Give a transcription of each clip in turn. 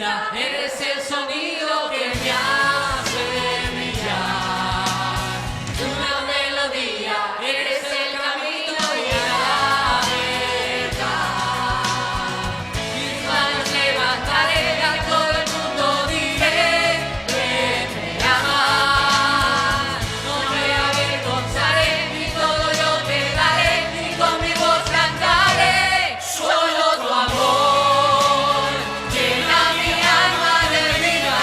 vida, eres el sonido que me hace brillar. Una melodía, eres el camino y la verdad. Mis manos levantaré, a todo el mundo diré que me amas. No me avergonzaré, ni todo yo te daré, ni con mi voz cantaré. Solo tu amor llena mi alma de vida.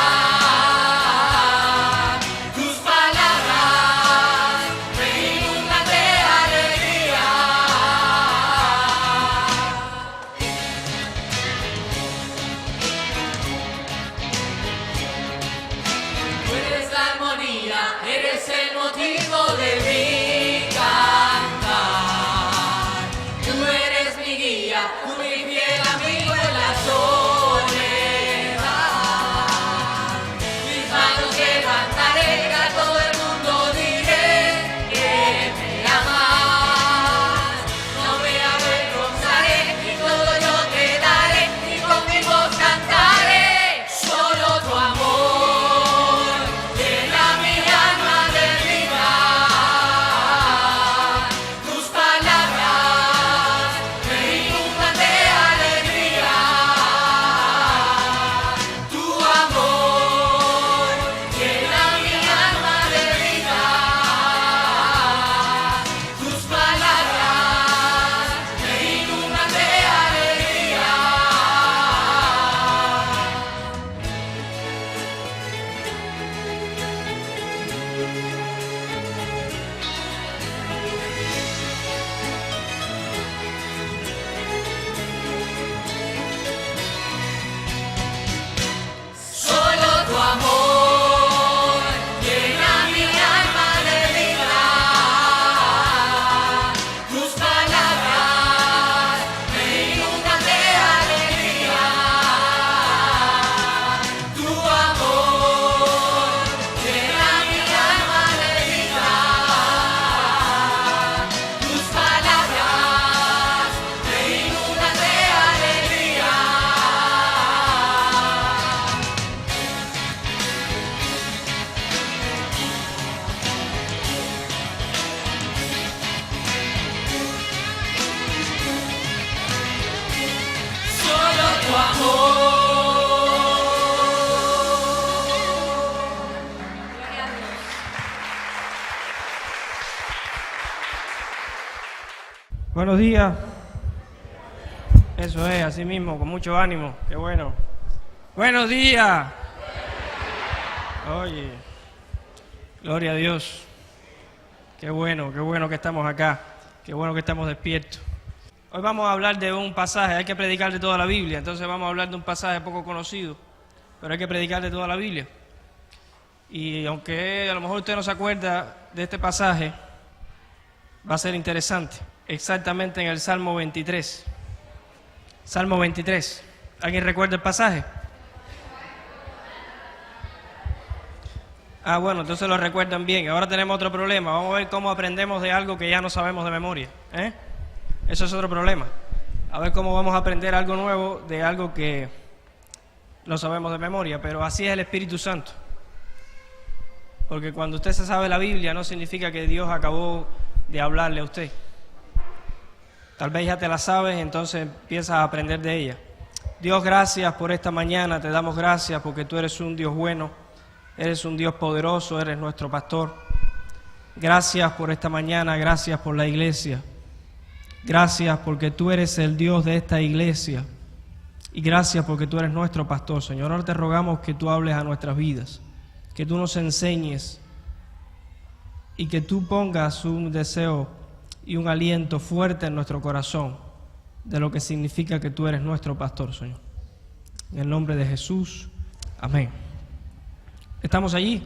Tus palabras me inundan de alegría. Tú eres la armonía, eres el motivo de mi cantar. Tú eres mi guía, tú mi fiel amigo en la soledad. Mis manos levantaré, a todo el mundo diré que me amas. No me avergonzaré, ni todo yo te daré, ni con mi voz cantaré. Solo tu amor llena mi alma de vida. Tus palabras me inundan de alegría. Tu amor llena mi alma de vida. Tus palabras me inundan de alegría. Solo tu amor llena mi alma de vida. Tus palabras me inundan de alegría. Tu amor llena mi alma de vida. Tus palabras me inundan de alegría. Solo tu amor. Buenos días. Eso es, así mismo, con mucho ánimo. Qué bueno. Buenos días. Oye, gloria a Dios. Qué bueno que estamos acá. Qué bueno que estamos despiertos. Hoy vamos a hablar de un pasaje, hay que predicar de toda la Biblia, entonces vamos a hablar de un pasaje poco conocido, pero hay que predicar de toda la Biblia. Y aunque a lo mejor usted no se acuerda de este pasaje, va a ser interesante. Exactamente en el Salmo 23. Salmo 23. ¿Alguien recuerda el pasaje? Ah, bueno, entonces lo recuerdan bien. Ahora tenemos otro problema. Vamos a ver cómo aprendemos de algo que ya no sabemos de memoria. Eso es otro problema. A ver cómo vamos a aprender algo nuevo de algo que no sabemos de memoria. Pero así es el Espíritu Santo. Porque cuando usted se sabe la Biblia no significa que Dios acabó de hablarle a usted. Tal vez ya te la sabes, entonces empiezas a aprender de ella. Dios, gracias por esta mañana. Te damos gracias porque tú eres un Dios bueno. Eres un Dios poderoso, eres nuestro pastor. Gracias por esta mañana, gracias por la iglesia. Gracias porque tú eres el Dios de esta iglesia. Y gracias porque tú eres nuestro pastor, Señor. Ahora te rogamos que tú hables a nuestras vidas, que tú nos enseñes y que tú pongas un deseo y un aliento fuerte en nuestro corazón de lo que significa que tú eres nuestro pastor, Señor. En el nombre de Jesús, amén. ¿Estamos allí?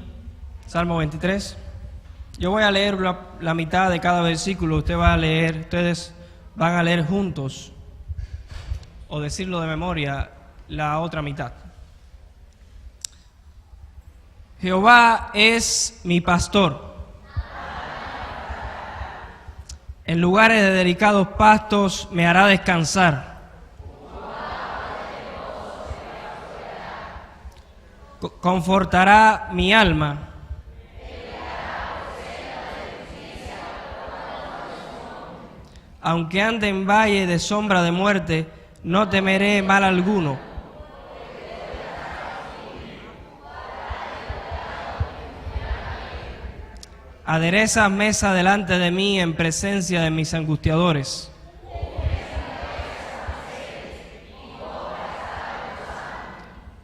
Salmo 23. Yo voy a leer la mitad de cada versículo. Ustedes van a leer juntos o decirlo de memoria la otra mitad. Jehová es mi pastor. En lugares de delicados pastos me hará descansar. confortará mi alma. Aunque ande en valle de sombra de muerte, no temeré mal alguno. Aderezas mesa delante de mí en presencia de mis angustiadores.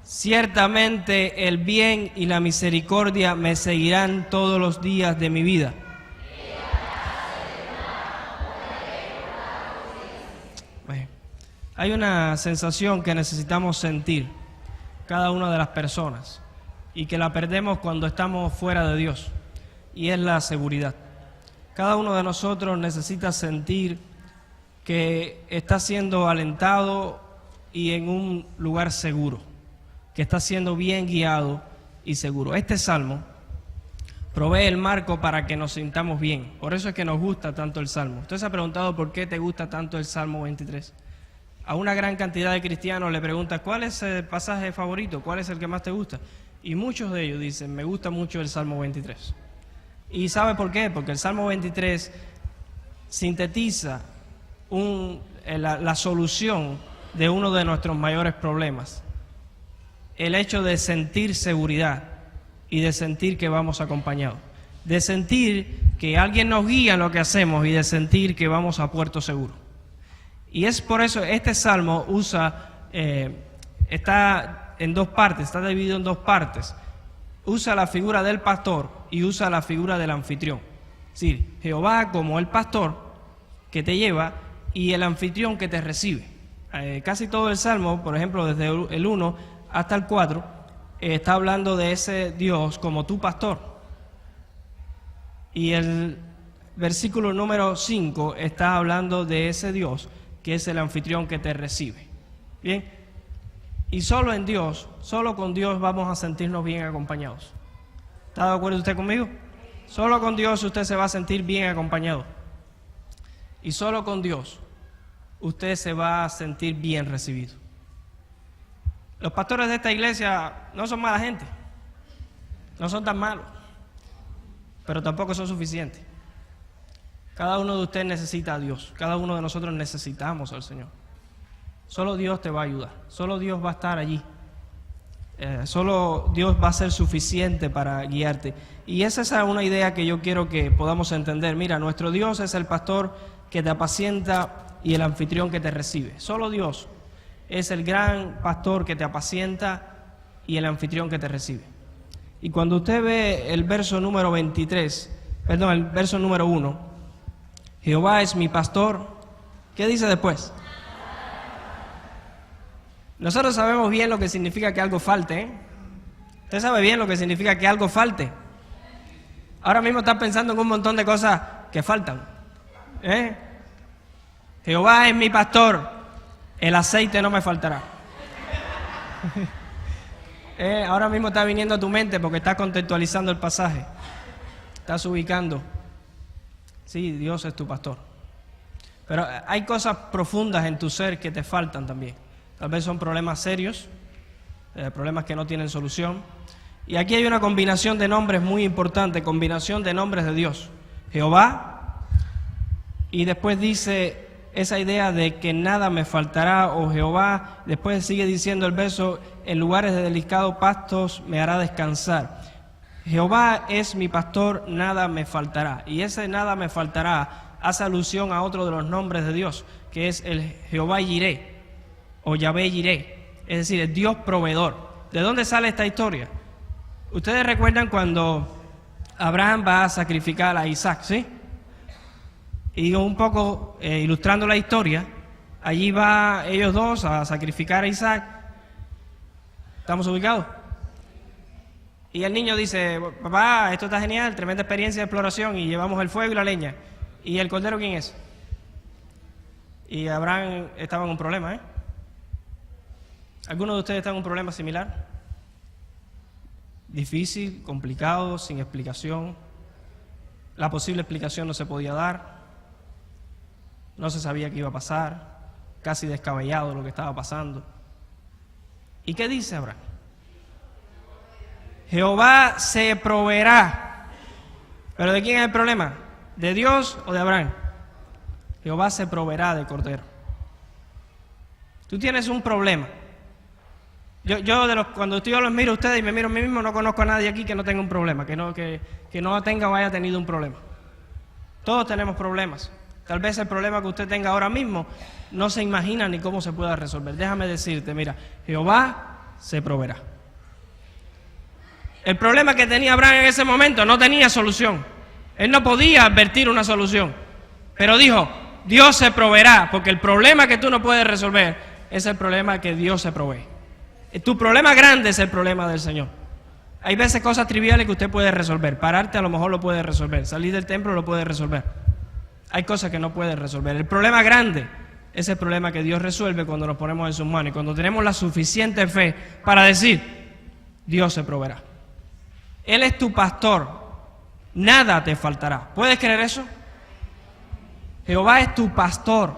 Ciertamente el bien y la misericordia me seguirán todos los días de mi vida. Bueno, hay una sensación que necesitamos sentir cada una de las personas y que la perdemos cuando estamos fuera de Dios, y es la seguridad. Cada uno de nosotros necesita sentir que está siendo alentado y en un lugar seguro, que está siendo bien guiado y seguro. Este salmo provee el marco para que nos sintamos bien. Por eso es que nos gusta tanto el salmo. ¿Usted se ha preguntado por qué te gusta tanto el Salmo 23? A una gran cantidad de cristianos le preguntas, ¿cuál es el pasaje favorito? ¿Cuál es el que más te gusta? Y muchos de ellos dicen, me gusta mucho el Salmo 23. ¿Y sabe por qué? Porque el Salmo 23 sintetiza la solución de uno de nuestros mayores problemas. El hecho de sentir seguridad y de sentir que vamos acompañados, de sentir que alguien nos guía en lo que hacemos y de sentir que vamos a puerto seguro. Y es por eso este salmo está en dos partes, está dividido en dos partes. Usa la figura del pastor y usa la figura del anfitrión. Es decir, Jehová como el pastor que te lleva y el anfitrión que te recibe. Casi todo el salmo, por ejemplo, desde el 1 hasta el 4, está hablando de ese Dios como tu pastor. Y el versículo número 5 está hablando de ese Dios que es el anfitrión que te recibe. Bien, y solo en Dios, solo con Dios vamos a sentirnos bien acompañados. ¿Está de acuerdo usted conmigo? Solo con Dios usted se va a sentir bien acompañado. Y solo con Dios usted se va a sentir bien recibido. Los pastores de esta iglesia no son mala gente, no son tan malos, pero tampoco son suficientes. Cada uno de ustedes necesita a Dios, cada uno de nosotros necesitamos al Señor. Solo Dios te va a ayudar, solo Dios va a estar allí, solo Dios va a ser suficiente para guiarte. Y esa es una idea que yo quiero que podamos entender. Mira, nuestro Dios es el pastor que te apacienta y el anfitrión que te recibe. Solo Dios es el gran pastor que te apacienta y el anfitrión que te recibe. Y cuando usted ve el verso número 1, Jehová es mi pastor, ¿qué dice después? Nosotros sabemos bien lo que significa que algo falte, ¿eh? Usted sabe bien lo que significa que algo falte. Ahora mismo está pensando en un montón de cosas que faltan, ¿eh? Jehová es mi pastor, el aceite no me faltará. Ahora mismo está viniendo a tu mente porque estás contextualizando el pasaje. Estás ubicando. Sí, Dios es tu pastor. Pero hay cosas profundas en tu ser que te faltan también. Tal vez son problemas serios, problemas que no tienen solución. Y aquí hay una combinación de nombres muy importante, combinación de nombres de Dios. Jehová, y después dice esa idea de que nada me faltará, o Jehová, después sigue diciendo el verso, en lugares de delicados pastos me hará descansar. Jehová es mi pastor, nada me faltará. Y ese nada me faltará hace alusión a otro de los nombres de Dios, que es el Jehová Jireh, o Yahvé Jireh, es decir, el Dios proveedor. ¿De dónde sale esta historia? Ustedes recuerdan cuando Abraham va a sacrificar a Isaac, ¿sí? Y un poco ilustrando la historia, allí va ellos dos a sacrificar a Isaac. ¿Estamos ubicados? Y el niño dice, papá, esto está genial, tremenda experiencia de exploración, y llevamos el fuego y la leña. ¿Y el cordero quién es? Y Abraham estaba en un problema, ¿eh? ¿Alguno de ustedes está en un problema similar? Difícil, complicado, sin explicación. La posible explicación no se podía dar. No se sabía qué iba a pasar. Casi descabellado lo que estaba pasando. ¿Y qué dice Abraham? Jehová se proveerá. ¿Pero de quién es el problema? ¿De Dios o de Abraham? Jehová se proveerá de cordero. Tú tienes un problema. Cuando yo los miro a ustedes y me miro a mí mismo, no conozco a nadie aquí que no tenga un problema, que no tenga o haya tenido un problema. Todos tenemos problemas. Tal vez el problema que usted tenga ahora mismo no se imagina ni cómo se pueda resolver. Déjame decirte, mira, Jehová se proveerá. El problema que tenía Abraham en ese momento no tenía solución. Él no podía advertir una solución. Pero dijo, Dios se proveerá, porque el problema que tú no puedes resolver es el problema que Dios se provee. Tu problema grande es el problema del Señor. Hay veces cosas triviales que usted puede resolver. Pararte a lo mejor lo puede resolver. Salir del templo lo puede resolver. Hay cosas que no puede resolver. El problema grande es el problema que Dios resuelve cuando nos ponemos en sus manos y cuando tenemos la suficiente fe para decir, Dios se proveerá. Él es tu pastor, nada te faltará. ¿Puedes creer eso? Jehová es tu pastor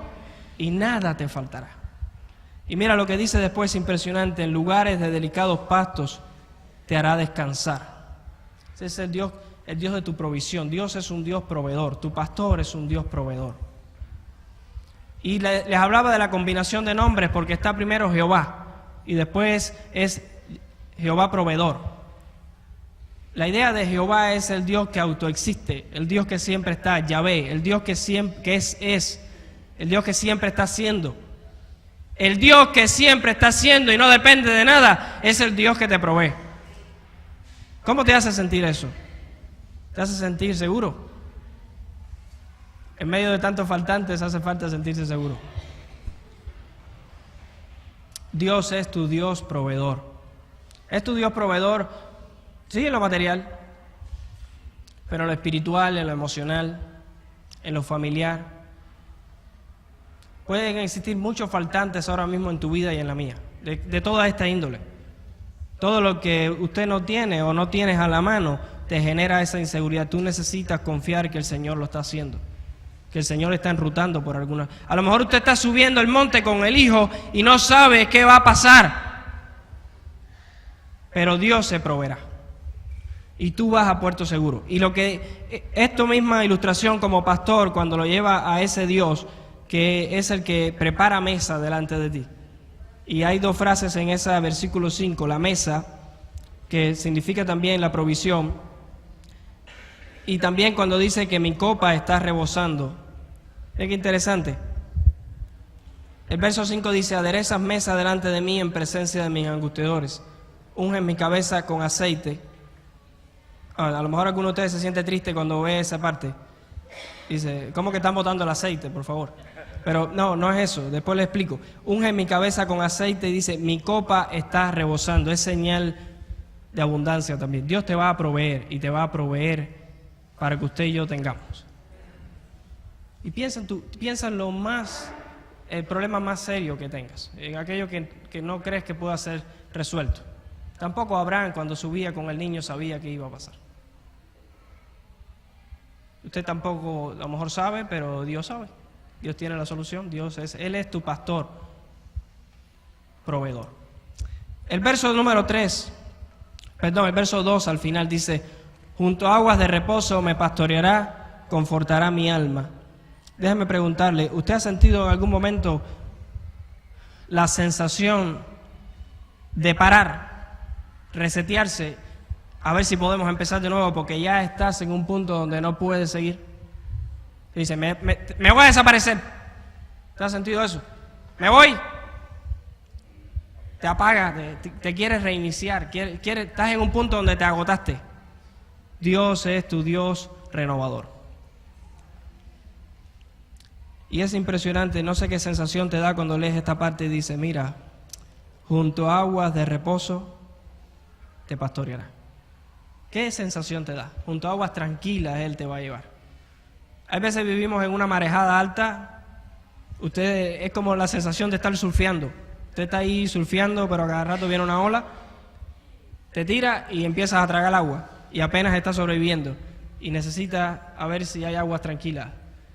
y nada te faltará. Y mira lo que dice después, impresionante, en lugares de delicados pastos te hará descansar. Ese es el Dios de tu provisión. Dios es un Dios proveedor, tu pastor es un Dios proveedor. Y les hablaba de la combinación de nombres porque está primero Jehová y después es Jehová proveedor. La idea de Jehová es el Dios que autoexiste, el Dios que siempre está, Yahvé, el Dios que siempre es, el Dios que siempre está siendo. El Dios que siempre está haciendo y no depende de nada es el Dios que te provee. ¿Cómo te hace sentir eso? ¿Te hace sentir seguro? En medio de tantos faltantes hace falta sentirse seguro. Dios es tu Dios proveedor. Es tu Dios proveedor, sí, en lo material, pero en lo espiritual, en lo emocional, en lo familiar. Pueden existir muchos faltantes ahora mismo en tu vida y en la mía, de toda esta índole. Todo lo que usted no tiene o no tienes a la mano te genera esa inseguridad. Tú necesitas confiar que el Señor lo está haciendo, que el Señor está enrutando por alguna. A lo mejor usted está subiendo el monte con el hijo y no sabe qué va a pasar, pero Dios se proveerá y tú vas a puerto seguro. Y lo que esta misma ilustración como pastor, cuando lo lleva a ese Dios que es el que prepara mesa delante de ti. Y hay dos frases en ese versículo 5, la mesa, que significa también la provisión, y también cuando dice que mi copa está rebosando. Es que interesante. El verso 5 dice, aderezas mesa delante de mí en presencia de mis angustiadores, unges mi cabeza con aceite. A lo mejor alguno de ustedes se siente triste cuando ve esa parte. Dice, ¿cómo que están botando el aceite, por favor? Pero no es eso, después le explico. Unge mi cabeza con aceite y dice, mi copa está rebosando. Es señal de abundancia también. Dios te va a proveer y te va a proveer para que usted y yo tengamos. Y piensa en el problema más serio que tengas, en aquello que no crees que pueda ser resuelto. Tampoco Abraham, cuando subía con el niño, sabía qué iba a pasar. Usted tampoco a lo mejor sabe, pero Dios sabe. Dios tiene la solución. Él es tu pastor, proveedor. El verso 2 al final dice, junto a aguas de reposo me pastoreará, confortará mi alma. Déjeme preguntarle, ¿usted ha sentido en algún momento la sensación de parar, resetearse, a ver si podemos empezar de nuevo porque ya estás en un punto donde no puedes seguir? Dice, me voy a desaparecer. ¿Te has sentido eso? Me voy. Te apagas, te quieres reiniciar, estás en un punto donde te agotaste. Dios es tu Dios renovador. Y es impresionante, no sé qué sensación te da cuando lees esta parte y dice, mira, junto a aguas de reposo te pastoreará. ¿Qué sensación te da? Junto a aguas tranquilas Él te va a llevar. Hay veces vivimos en una marejada alta, es como la sensación de estar surfeando. Usted está ahí surfeando, pero a cada rato viene una ola, te tira y empiezas a tragar agua y apenas estás sobreviviendo y necesitas a ver si hay aguas tranquilas.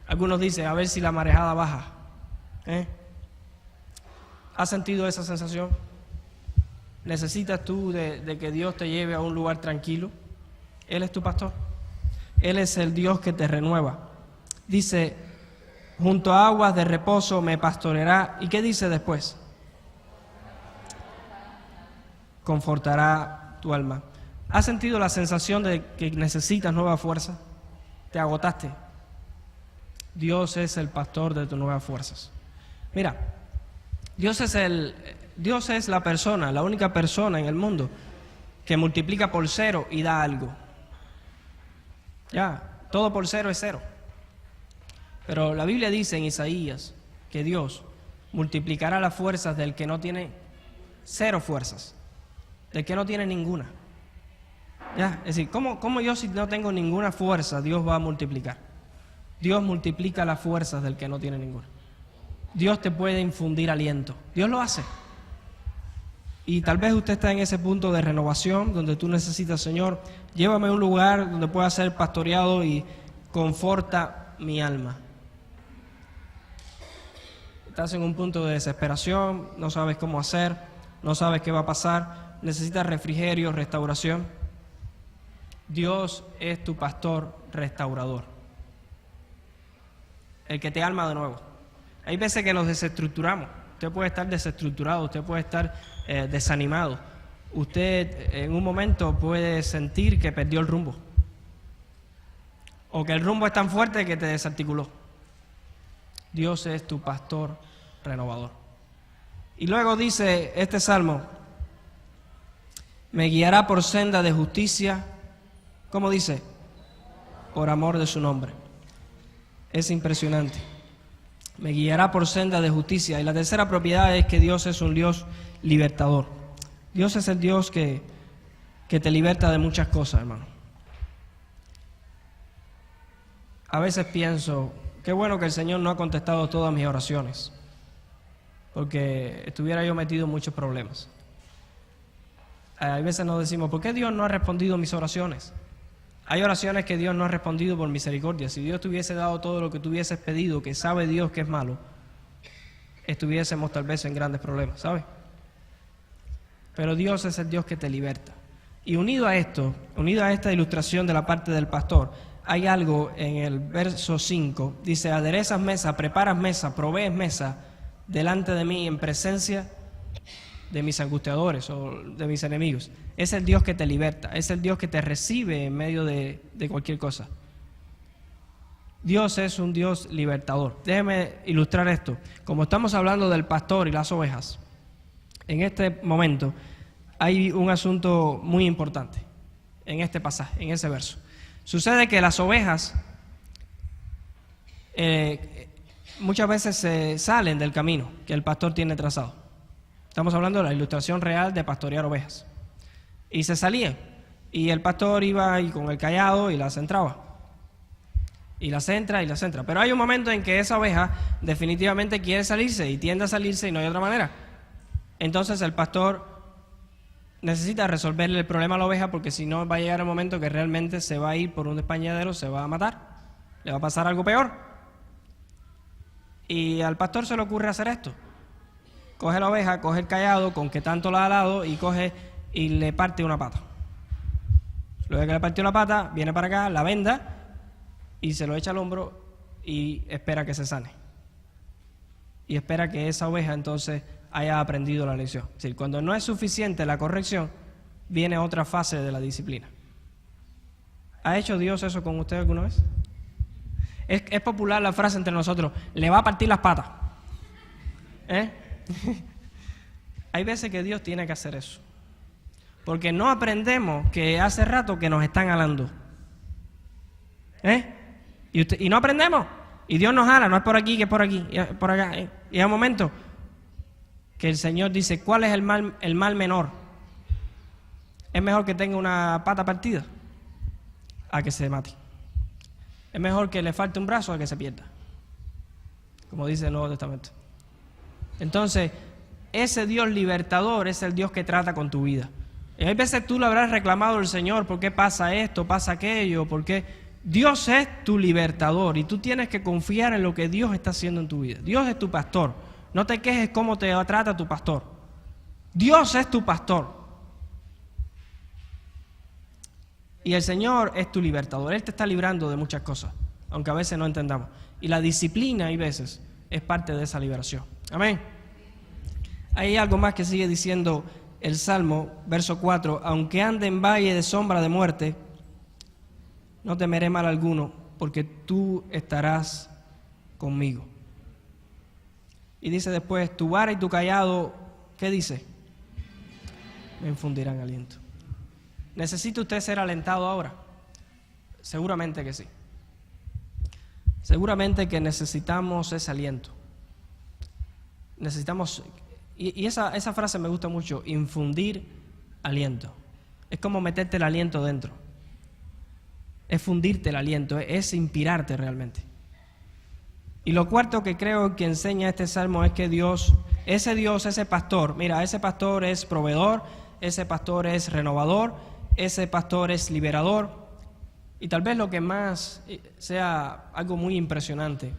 Algunos dicen a ver si la marejada baja. ¿Has sentido esa sensación? ¿Necesitas tú de que Dios te lleve a un lugar tranquilo? Él es tu pastor. Él es el Dios que te renueva. Dice, junto a aguas de reposo me pastoreará. ¿Y qué dice después? Confortará tu alma. ¿Has sentido la sensación de que necesitas nueva fuerza? ¿Te agotaste? Dios es el pastor de tus nuevas fuerzas. Mira, Dios es la persona, la única persona en el mundo que multiplica por 0 y da algo. Ya, todo por 0 es 0. Pero la Biblia dice en Isaías que Dios multiplicará las fuerzas del que no tiene 0 fuerzas, del que no tiene ninguna. Ya, es decir, ¿cómo yo si no tengo ninguna fuerza, Dios va a multiplicar? Dios multiplica las fuerzas del que no tiene ninguna. Dios te puede infundir aliento. Dios lo hace. Y tal vez usted está en ese punto de renovación donde tú necesitas, Señor, llévame a un lugar donde pueda ser pastoreado y conforta mi alma. Estás en un punto de desesperación, no sabes cómo hacer, no sabes qué va a pasar, necesitas refrigerio, restauración. Dios es tu pastor restaurador, el que te alma de nuevo. Hay veces que nos desestructuramos. Usted puede estar desestructurado, usted puede estar desanimado. Usted en un momento puede sentir que perdió el rumbo, o que el rumbo es tan fuerte que te desarticuló. Dios es tu pastor renovador. Y luego dice este salmo, me guiará por senda de justicia. ¿Cómo dice? Por amor de su nombre. Es impresionante. Me guiará por senda de justicia. Y la tercera propiedad es que Dios es un Dios libertador. Dios es el Dios que te liberta de muchas cosas, hermano. A veces pienso, qué bueno que el Señor no ha contestado todas mis oraciones, porque estuviera yo metido en muchos problemas. A veces nos decimos, ¿por qué Dios no ha respondido mis oraciones? Hay oraciones que Dios no ha respondido por misericordia. Si Dios te hubiese dado todo lo que tú hubieses pedido, que sabe Dios que es malo, estuviésemos tal vez en grandes problemas, ¿sabes? Pero Dios es el Dios que te liberta. Y unido a esto, unido a esta ilustración de la parte del pastor, hay algo en el verso 5, dice, aderezas mesa, preparas mesa, provees mesa delante de mí en presencia de mis angustiadores o de mis enemigos. Es el Dios que te liberta, es el Dios que te recibe en medio de cualquier cosa. Dios es un Dios libertador. Déjeme ilustrar esto. Como estamos hablando del pastor y las ovejas, en este momento hay un asunto muy importante en este pasaje, en ese verso. Sucede que las ovejas muchas veces se salen del camino que el pastor tiene trazado. Estamos hablando de la ilustración real de pastorear ovejas. Y se salían. Y el pastor iba ahí con el cayado y las centraba. Y las centra y las centra. Pero hay un momento en que esa oveja definitivamente quiere salirse y tiende a salirse y no hay otra manera. Entonces el pastor necesita resolverle el problema a la oveja, porque si no va a llegar el momento que realmente se va a ir por un despeñadero, se va a matar, le va a pasar algo peor. Y al pastor se le ocurre hacer esto. Coge la oveja, coge el cayado con que tanto la ha dado y coge y le parte una pata. Luego que le partió la pata, viene para acá, la venda y se lo echa al hombro y espera que se sane. Y espera que esa oveja entonces haya aprendido la lección. Es decir, cuando no es suficiente la corrección, viene otra fase de la disciplina. ¿Ha hecho Dios eso con usted alguna vez? Es popular la frase entre nosotros, le va a partir las patas. Hay veces que Dios tiene que hacer eso, porque no aprendemos que hace rato que nos están jalando. Y no aprendemos, y Dios nos jala, no es por aquí que es por aquí, por acá. Y hay un momento que el Señor dice, ¿cuál es el mal menor? Es mejor que tenga una pata partida a que se mate. Es mejor que le falte un brazo a que se pierda, como dice el Nuevo Testamento. Entonces, ese Dios libertador es el Dios que trata con tu vida. Y hay veces tú le habrás reclamado al Señor, ¿por qué pasa esto, pasa aquello? ¿Por qué? Dios es tu libertador y tú tienes que confiar en lo que Dios está haciendo en tu vida. Dios es tu pastor. No te quejes cómo te trata tu pastor. Dios es tu pastor. Y el Señor es tu libertador. Él te está librando de muchas cosas, aunque a veces no entendamos. Y la disciplina, hay veces, es parte de esa liberación. Amén. Hay algo más que sigue diciendo el Salmo, verso 4. Aunque ande en valle de sombra de muerte, no temeré mal alguno, porque tú estarás conmigo. Y dice después, tu vara y tu cayado, ¿qué dice? Me infundirán aliento. ¿Necesita usted ser alentado ahora? Seguramente que sí. Seguramente que necesitamos ese aliento. Necesitamos, y esa frase me gusta mucho, infundir aliento. Es como meterte el aliento dentro. Es fundirte el aliento, es inspirarte realmente. Y lo cuarto que creo que enseña este salmo es que Dios, ese pastor, mira, ese pastor es proveedor, ese pastor es renovador, ese pastor es liberador. Y tal vez lo que más sea algo muy impresionante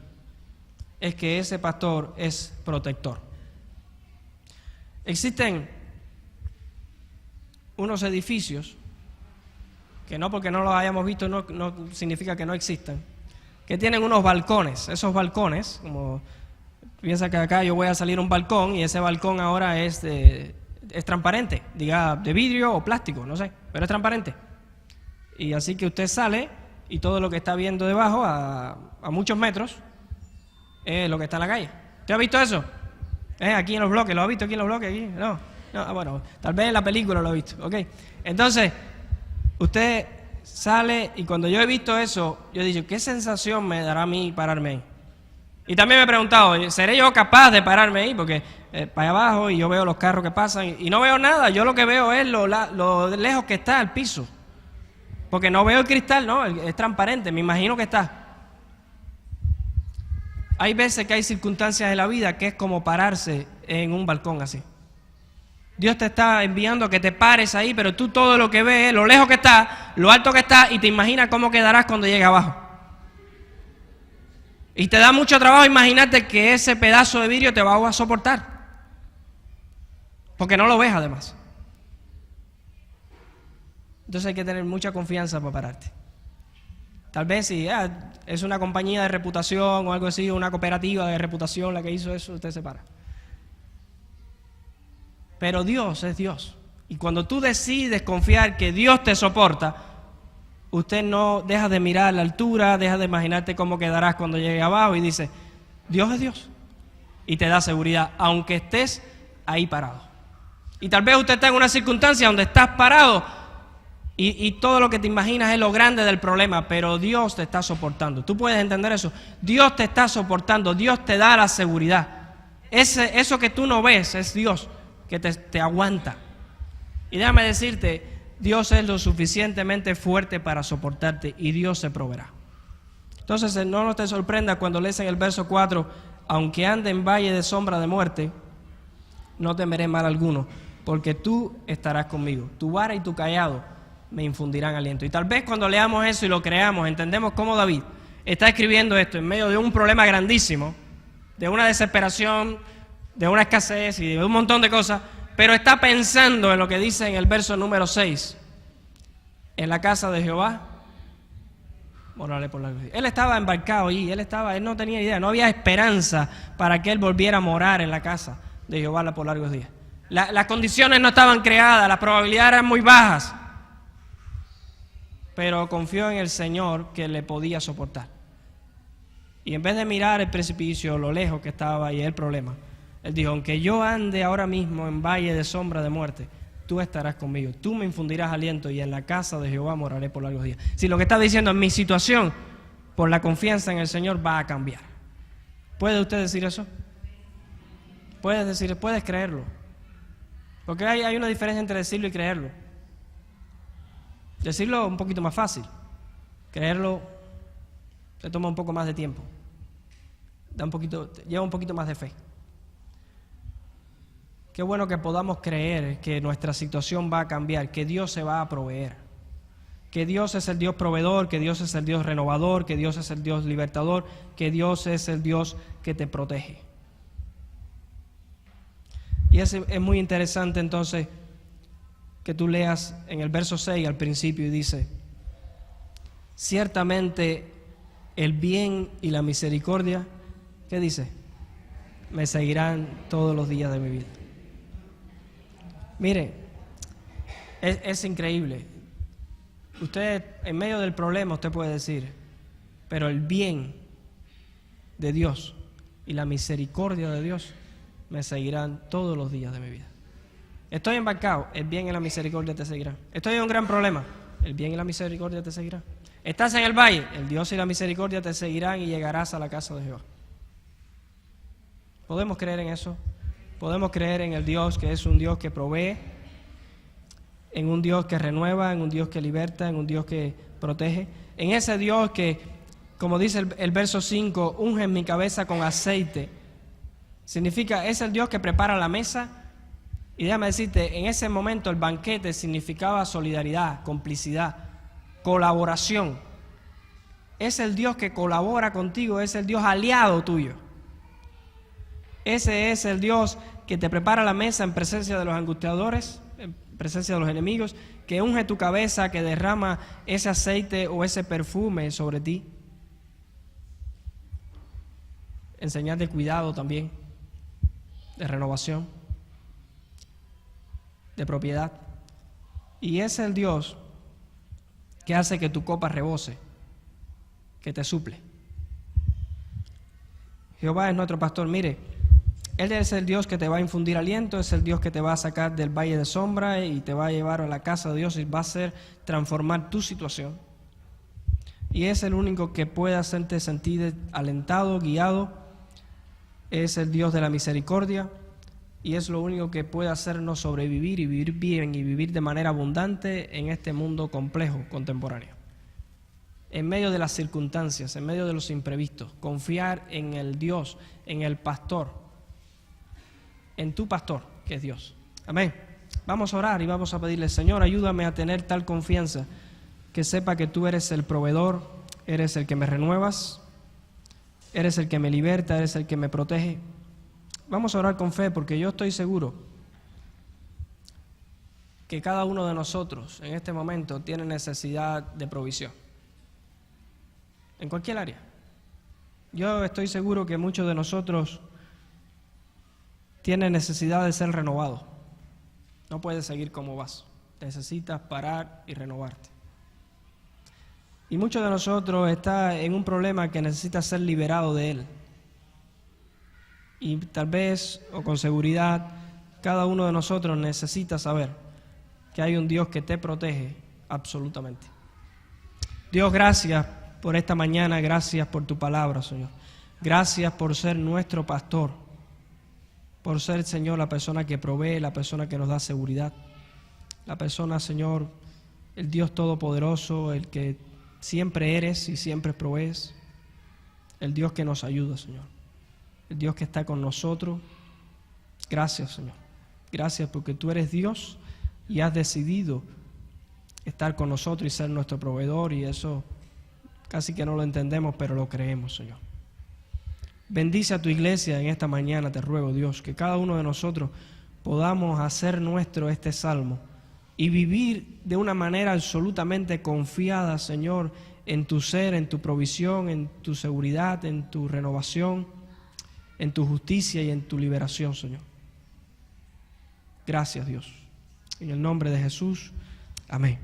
es que ese pastor es protector. Existen unos edificios que no porque no los hayamos visto no significa que no existan, que tienen unos balcones. Esos balcones, como piensa que acá yo voy a salir a un balcón y ese balcón ahora es transparente, diga de vidrio o plástico, no sé, pero es transparente. Y así que usted sale y todo lo que está viendo debajo a muchos metros es lo que está en la calle. ¿Usted ha visto eso? Aquí en los bloques, ¿lo ha visto aquí en los bloques? Aquí? No, bueno, tal vez en la película lo ha visto, ¿ok? Entonces, usted sale y cuando yo he visto eso, yo he dicho, ¿qué sensación me dará a mí pararme ahí? Y también me he preguntado, ¿seré yo capaz de pararme ahí? Porque para allá abajo y yo veo los carros que pasan y no veo nada, yo lo que veo es lo lejos que está el piso. Porque no veo el cristal, no, es transparente, me imagino que está. Hay veces que hay circunstancias en la vida que es como pararse en un balcón así. Dios te está enviando a que te pares ahí, pero tú todo lo que ves, lo lejos que está, lo alto que está, y te imaginas cómo quedarás cuando llegue abajo. Y te da mucho trabajo imaginarte que ese pedazo de vidrio te va a soportar. Porque no lo ves además. Entonces hay que tener mucha confianza para pararte. Tal vez si es una compañía de reputación o algo así, una cooperativa de reputación la que hizo eso, usted se para. Pero Dios es Dios. Y cuando tú decides confiar que Dios te soporta, usted no deja de mirar la altura, deja de imaginarte cómo quedarás cuando llegue abajo y dice, Dios es Dios. Y te da seguridad, aunque estés ahí parado. Y tal vez usted está en una circunstancia donde estás parado y todo lo que te imaginas es lo grande del problema, pero Dios te está soportando. ¿Tú puedes entender eso? Dios te está soportando, Dios te da la seguridad. Eso que tú no ves es Dios que te aguanta. Y déjame decirte, Dios es lo suficientemente fuerte para soportarte y Dios se proveerá. Entonces no te sorprenda cuando lees en el verso 4, aunque ande en valle de sombra de muerte, no temeré mal alguno, porque tú estarás conmigo. Tu vara y tu cayado me infundirán aliento. Y tal vez cuando leamos eso y lo creamos, entendemos cómo David está escribiendo esto en medio de un problema grandísimo, de una desesperación, de una escasez y de un montón de cosas, pero está pensando en lo que dice en el verso número 6. En la casa de Jehová moraré por largos días. Él estaba embarcado ahí, él no tenía idea, no había esperanza para que él volviera a morar en la casa de Jehová por largos días. Las condiciones no estaban creadas, las probabilidades eran muy bajas, pero confió en el Señor que le podía soportar. Y en vez de mirar el precipicio, lo lejos que estaba y el problema, él dijo, aunque yo ande ahora mismo en valle de sombra de muerte, tú estarás conmigo, tú me infundirás aliento y en la casa de Jehová moraré por largos días. Si lo que está diciendo en mi situación, por la confianza en el Señor, va a cambiar. ¿Puede usted decir eso? Puedes creerlo. Porque hay una diferencia entre decirlo y creerlo. Decirlo es un poquito más fácil. Creerlo se toma un poco más de tiempo. Lleva un poquito más de fe. Qué bueno que podamos creer que nuestra situación va a cambiar, que Dios se va a proveer, que Dios es el Dios proveedor, que Dios es el Dios renovador, que Dios es el Dios libertador, que Dios es el Dios que te protege. Y es muy interesante entonces que tú leas en el verso 6 al principio y dice, ciertamente el bien y la misericordia, ¿qué dice? Me seguirán todos los días de mi vida. Mire, es increíble. Usted, en medio del problema, usted puede decir, pero el bien de Dios y la misericordia de Dios me seguirán todos los días de mi vida. Estoy embarcado, el bien y la misericordia te seguirán. Estoy en un gran problema, el bien y la misericordia te seguirán. Estás en el valle, el Dios y la misericordia te seguirán y llegarás a la casa de Jehová. ¿Podemos creer en eso? Podemos creer en el Dios que es un Dios que provee, en un Dios que renueva, en un Dios que liberta, en un Dios que protege, en ese Dios que, como dice el verso 5, unge mi cabeza con aceite. Significa, es el Dios que prepara la mesa. Y déjame decirte, en ese momento el banquete significaba solidaridad, complicidad, colaboración. Es el Dios que colabora contigo, es el Dios aliado tuyo. Ese es el Dios que te prepara la mesa en presencia de los angustiadores, en presencia de los enemigos, que unge tu cabeza, que derrama ese aceite o ese perfume sobre ti. En señal de cuidado también, de renovación, de propiedad. Y es el Dios que hace que tu copa rebose, que te suple. Jehová es nuestro pastor. Mire, Él es el Dios que te va a infundir aliento, es el Dios que te va a sacar del valle de sombra y te va a llevar a la casa de Dios y va a hacer transformar tu situación. Y es el único que puede hacerte sentir alentado, guiado. Es el Dios de la misericordia y es lo único que puede hacernos sobrevivir y vivir bien y vivir de manera abundante en este mundo complejo contemporáneo. En medio de las circunstancias, en medio de los imprevistos, confiar en el Dios, en el pastor, en tu pastor, que es Dios. Amén. Vamos a orar y vamos a pedirle, Señor, ayúdame a tener tal confianza que sepa que tú eres el proveedor, eres el que me renuevas, eres el que me liberta, eres el que me protege. Vamos a orar con fe porque yo estoy seguro que cada uno de nosotros en este momento tiene necesidad de provisión. En cualquier área. Yo estoy seguro que muchos de nosotros tienen necesidad de ser renovados. No puedes seguir como vas. Necesitas parar y renovarte. Y muchos de nosotros está en un problema que necesita ser liberado de él. Y tal vez, o con seguridad, cada uno de nosotros necesita saber que hay un Dios que te protege absolutamente. Dios, gracias por esta mañana, gracias por tu palabra, Señor. Gracias por ser nuestro pastor, por ser, Señor, la persona que provee, la persona que nos da seguridad, la persona, Señor, el Dios todopoderoso, el que siempre eres y siempre provees, el Dios que nos ayuda, Señor, el Dios que está con nosotros. Gracias, Señor. Gracias porque tú eres Dios y has decidido estar con nosotros y ser nuestro proveedor, y eso casi que no lo entendemos, pero lo creemos, Señor. Bendice a tu iglesia en esta mañana, te ruego, Dios, que cada uno de nosotros podamos hacer nuestro este salmo y vivir de una manera absolutamente confiada, Señor, en tu ser, en tu provisión, en tu seguridad, en tu renovación, en tu justicia y en tu liberación, Señor. Gracias, Dios. En el nombre de Jesús, amén.